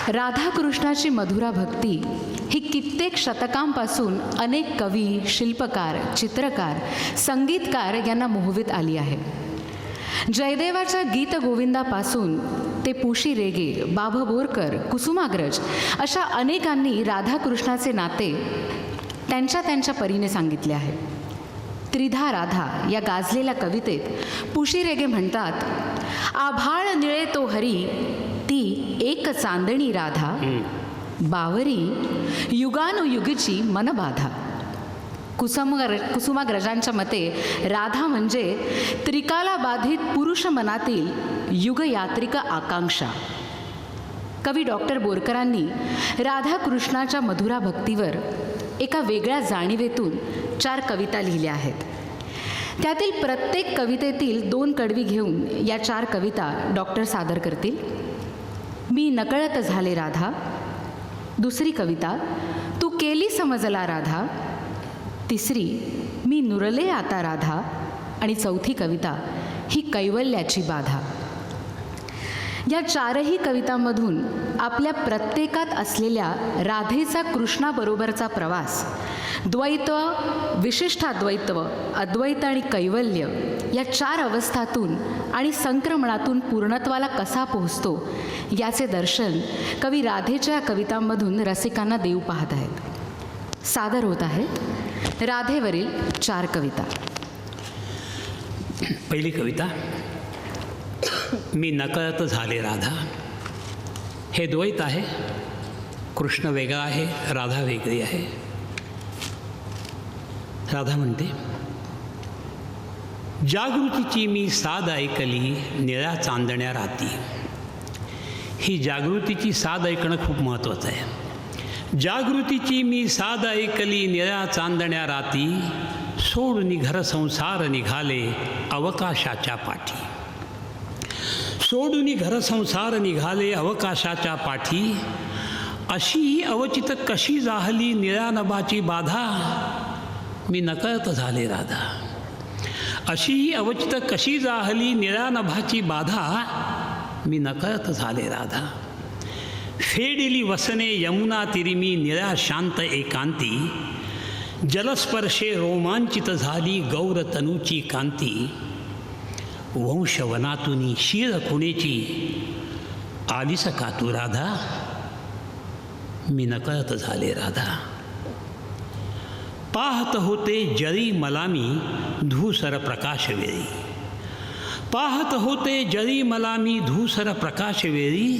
राधाकृष्णाची मधुरा भक्ती ही कित्येक शतकांपासून अनेक कवी, शिल्पकार, चित्रकार, संगीतकार यांना मोहवित आली आहे. जयदेवाच्या गीतगोविंदापासून ते पुशी रेगे, बाभ बोरकर, कुसुमाग्रज अशा अनेकांनी राधाकृष्णाचे नाते त्यांच्या त्यांच्या परीने सांगितले आहे. त्रिधा राधा या गाजलेल्या कवितेत पुशी रेगे म्हणतात, आभाळ निळे तो हरी ती एक चांदणी राधा, बावरी युगानुयुगीची मनबाधा. कुसुमाग्रजांच्या मते राधा म्हणजे त्रिकाला बाधित पुरुष मनातील युगयात्रिक आकांक्षा. कवी डॉक्टर बोरकरांनी राधाकृष्णाच्या मधुरा भक्तीवर एका वेगळ्या जाणीवेतून 4 कविता लिहिल्या आहेत. त्यातील प्रत्येक कवितेतील 2 कडवी घेऊन या 4 कविता डॉक्टर सादर करतील. मी नकळत झाले राधा, दुसरी कविता तू केली समजला राधा, तिसरी मी नुरले आता राधा आणि चौथी कविता ही कैवल्याची बाधा. या 4ही कवितांमधून आपल्या प्रत्येकात असलेल्या राधेचा कृष्णाबरोबरचा प्रवास, द्वैत, विशिष्टाद्वैत, अद्वैत आणि कैवल्य या 4 अवस्थातून आणि संक्रमणातून पूर्णत्वाला कसा पोहोचतो याचे दर्शन कवी राधेच्या कवितांमधून रसिकांना देऊ पाहत आहेत. सादर होत आहेत राधेवरील 4 कविता. पहिली कविता, मी नकळत झाले राधा. हे द्वैत आहे. कृष्ण वेगळा आहे, राधा वेगळी आहे. राधा म्हणते, जागृतीची मी साद ऐकली निळ्या चांदण्या राती. ही जागृतीची साद ऐकणं खूप महत्त्वाचं आहे. जागृतीची मी साद ऐकली निळ्या चांदण्या राती, सोडून घर संसार निघाले अवकाशाच्या पाठी. सोडून घर संसार निघाले अवकाशाच्या पाठी, अशी अवचित कशी जाहली निळ्या नभाची बाधा. मी नकळत झाले राधा. अशी अवचित कशी जाहली निळ्या नभाची बाधा, मी नकळत झाले राधा. फेडिली वसने यमुना तिरिमी निळ्या शांत एकांती, जलस्पर्शे रोमांचित झाली गौर तनूची कांती. वंशवनातुनी शीळ खुणेची आलीस का तू राधा, मी नकळत झाले राधा. पाहत होते जळी मला मी धूसर प्रकाश वेळी. पाहत होते जळी मला मी धूसर प्रकाश वेळी,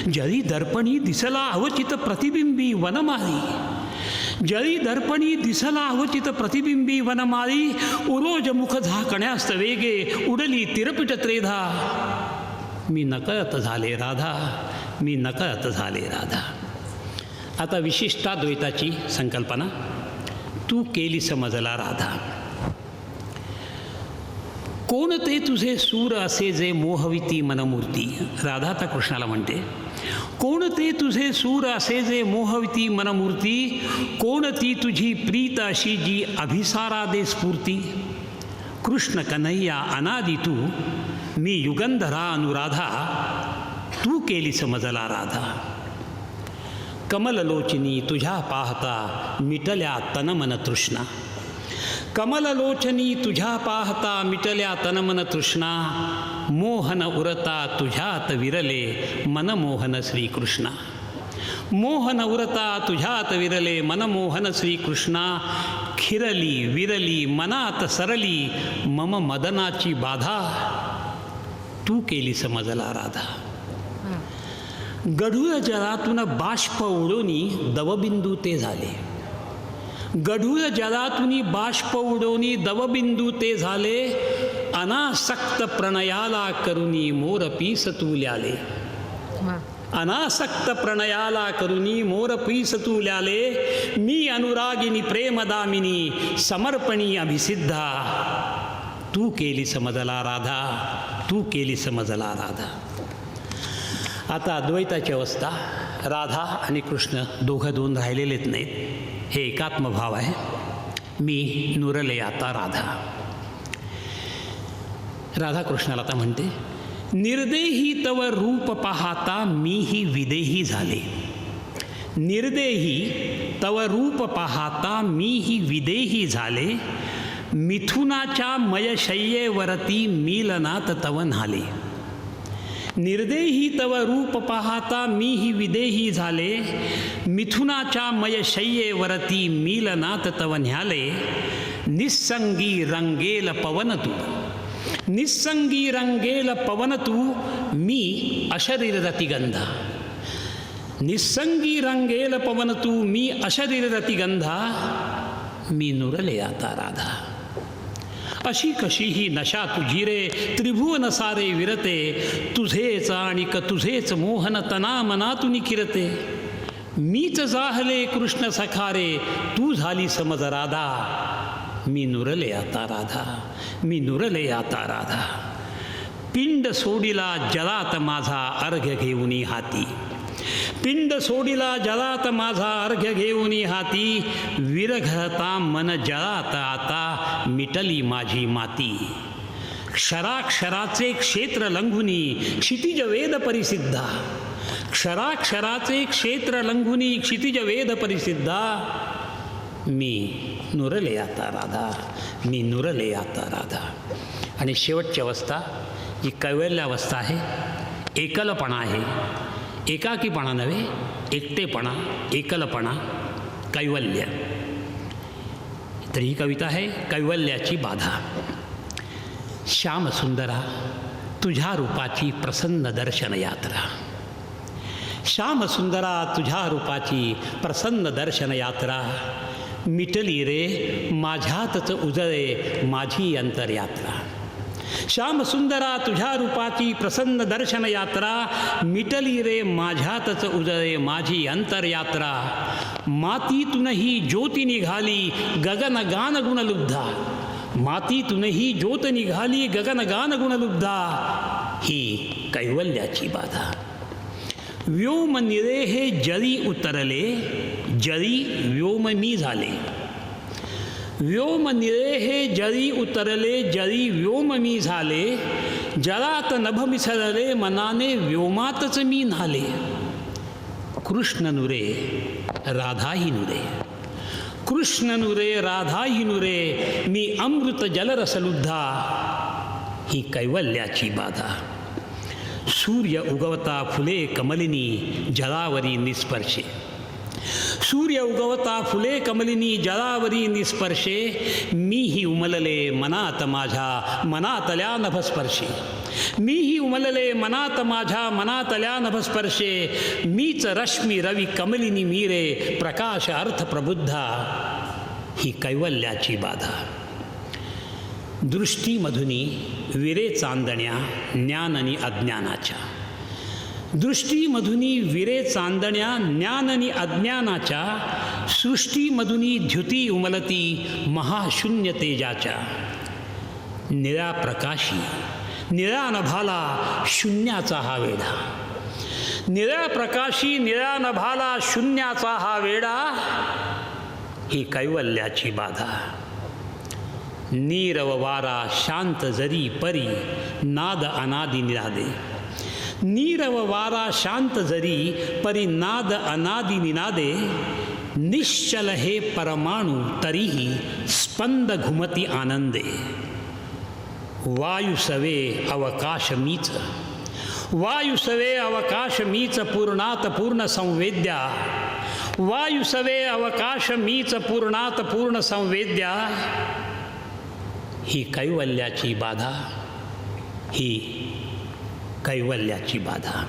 जळी दर्पणी दिसला अवचित प्रतिबिंबी वनमाळी. जळी दर्पणी दिसला अवचित प्रतिबिंबी वनमाळी, उरोज मुख झाकण्यास्त वेगे उडली तिरपिट त्रेधा. मी नकळत झाले राधा, मी नकळत झाले राधा. आता विशिष्टाद्वैताची संकल्पना. तू केली समजला राधा. कोणते तुझे सूर असे जे मोहविती मनमूर्ती. राधा आता कृष्णाला म्हणते, कोणते तुझे सूर असे जे मोहविती मनमूर्ती, कोणती तुझी प्रीत अशी जी अभिसारा दे स्फूर्ती. कृष्ण कन्हैया अनादि तू, मी युगंधरा अनुराधा, तू केली समजला राधा. कमललोचनी तुझ्या पाहता मिटल्या तनमन तृष्णा. कमललोचनी तुझ्या पाहता मिटल्या तनमन तृष्णा, मोहन उरता तुझ्यात विरले मनमोहन श्रीकृष्णा. मोहन उरता तुझ्यात विरले मनमोहन श्रीकृष्णा, खिरली विरली मनात सरली मम मदनाची बाधा, तू केली समजला राधा. गढूळ जलातून बाष्प उडोनी दवबिंदू ते झाले. गढूळ जलातूनी बाष्प उडोनी दवबिंदू ते झाले, अनासक्त प्रणयाला करुनी मोरपीस तुल्याले. अनासक्त प्रणयाला करुनी मोरपीस तुल्याले, मी अनुरागिनी प्रेमदामिनी समर्पणी अभिसिद्धा, तू केली समजला राधा, तू केली समजला राधा. आता अद्वैताची अवस्था. राधा आणि कृष्ण दोघं दोन राहिलेलेच नाहीत. हे एकात्मभाव आहे. मी नुरले आता राधा. राधा कृष्णाला आता म्हणते, निर्देही तव रूप पाहता मीही विदेही झाले. निर्देही तव रूप पाहता मीही विदेही झाले. मिथुनाच्या मयशय्येवरती मीलनात तव न्हाले. निर्देही तव रूप पाहता मीही विदेही झाले. मिथुनाच्या मयशय्येवरती मीलनात तव न्हाले. निस्संगी रंगेल पवन तू. निस्संगी रंगेल पवन तू मी अशरीर रतिगंधा. निस्संगी रंगेल पवन तू मी अशरीर रतिगंधा. मी नुरले आता राधा. अशी कशी ही नशा तुझी रे त्रिभुवन सारे विरते. तुझेच आणिक तुझेच मोहन तना मनातून किरते. मीच जाहले कृष्ण सखारे तू झाली समज राधा. मी नुरले आता राधा. मी नुरले आता राधा. पिंड सोडिला जलात माझा अर्घ्य घेऊनी हाती. पिंड सोडिला जलात माझा अर्घ्य घेऊनी हाती. विरघता मन जलात आता मिटली माझी माती. क्षराक्षराचे क्षेत्र लंघुनी क्षितिज वेद परिसिद्धा. क्षराक्षराचे क्षेत्र लंघुनी क्षितिज वेद परिसिद्धा. मी नुरले आता राधा. मी नुरले आता राधा. आणि शेवटची अवस्था जी कैवल्यावस्था आहे, एकलपणा आहे. एकाकीपणा नव्हे, एकटेपणा, एकलपणा, कैवल्य. तर ही कविता आहे कैवल्याची बाधा. श्यामसुंदरा तुझ्या रूपाची प्रसन्न दर्शन यात्रा. श्यामसुंदरा तुझ्या रूपाची प्रसन्न दर्शन यात्रा. मिटली रे माझ्यातच उजळे माझी अंतरयात्रा. श्यामसुंदरा तुझ्या रूपाची प्रसन्न दर्शन यात्रा. मिटली रे माझ्यातच उजळे माझी अंतरयात्रा. मातीतूनही ज्योती निघाली गगनगान गुणलुब्धा. मातीतूनही ज्योत निघाली गगनगान गुणलुब्धा. ही कैवल्याची बाधा. व्योम निरेहे जळी उतरले. जळी व्योम मी झाले. व्योम निरेहे जळी उतरले. जळी व्योम मी झाले. जळात नभ मिसळले मनाने व्योमातच मी न्हाले. कृष्ण नुरे राधाही नुरे. कृष्ण नुरे राधाही नुरे. मी अमृत जलरसलुद्धा. ही कैवल्याची बाधा. सूर्य उगवता फुले कमलिनी जलावरी निस्पर्शे. सूर्य उगवता फुले कमलिनी जलावरी निस्पर्शे. मीही उमलले मनात माझ्या मनातल्या नभस्पर्शे. मीही उमलले मनात माझ्या मनातल्या नभस्पर्शे. मीच रश्मी रवी कमलिनी मीरे प्रकाश अर्थ प्रबुद्धा. ही कैवल्याची बाधा. दृष्टीमधुनी विरे चांदण्या ज्ञाननी अज्ञानाच्या. दृष्टीमधुनी विरे चांदण्या ज्ञाननी अज्ञानाच्या. सृष्टीमधुनी द्युती उमलती महाशून्य तेजाच्या. निळ्या प्रकाशी निळ्या नभाला शून्याचा हा वेढा. निळ्या प्रकाशी निळ्या नभाला शून्याचा हा वेढा. ही कैवल्याची बाधा. नीरव वारा शांत जरी परी नाद अनादि निनादे. नीरव वारा शांत जरी परी नाद अनादि निनादे. निश्चल हे परमाणु तरीही स्पंद घुमती आनंदे. वायुसवे अवकाश मीच. वायुसवे अवकाश मीच पूर्णात पूर्ण संवेद्या. वायुसवे अवकाश मीच पूर्णात पूर्ण संवेद्या. ही कैवल्याची बाधा. ही कैवल्याची बाधा.